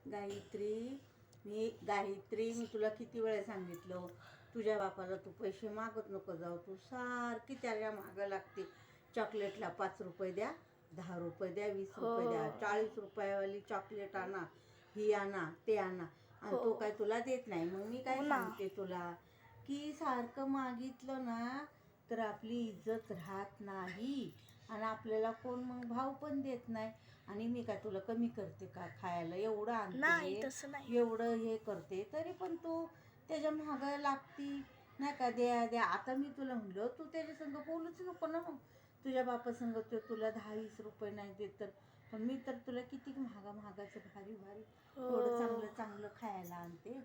गायत्री, मी तुला किती वेळा सांगितलं, तुझ्या बापाला तू पैसे मागत नको जाऊ. तू सारखी त्याच्या मागं लागते. चॉकलेटला 5 रुपये द्या, 10 रुपये द्या, 20 रुपये द्या, 40 रुपयावाली चॉकलेट आणा, ही आणा, ते आणा, आणि तो काय तुला देत नाही. मग मी काय सांगते तुला, की सारखं मागितलं ना तर आपली इज्जत राहत नाही आणि आपल्याला कोण मग भाव पण देत नाही. आणि मी काय तुला कमी करते का खायला? एवढं आणते, एवढं हे करते, तरी पण तू त्याच्या मागं लागती नाही का? द्या द्या. आता मी तुला म्हणलं तू त्याच्या संग बोलूच नको ना. मग तुझ्या बापा संग तुला 10-20 रुपये नाही देत तर, पण मी तर तुला किती महागाचं भारी भारी एवढं चांगलं चांगलं खायला आणते,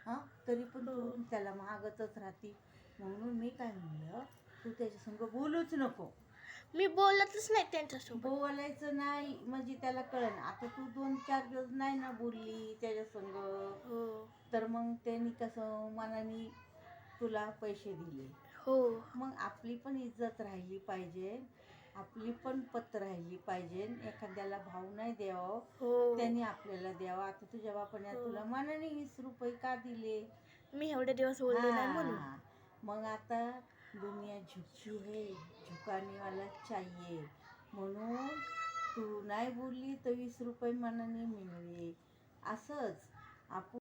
हां, तरी पण तू त्याला मागतच राहती. म्हणून मी काय म्हणलं, तू त्याच्या संग बोलूच नको. मी बोलतच नाही त्यांच्यासोबत. बोलायचं नाही म्हणजे त्याला कळण. आता तू 2-4 दिवस नाही ना बोलली त्याच्या संग, तर मग त्यांनी कसं मनाने तुला पैसे दिले. मग आपली पण इज्जत राहिली पाहिजे, आपली पण पत राहिली पाहिजे. एखाद्याला भाव नाही द्यावं, त्यांनी आपल्याला द्यावा. आता तुझ्या बापाने तुला मनाने 20 रुपये का दिले? मी एवढे दिवस बोलले नाही म्हणून. मग आता दुनिया झुकी है, झुकाने वाला चाहिए. म्हणून तू नाही बोलली तर 20 रुपये मनाने मिळले. असंच आपण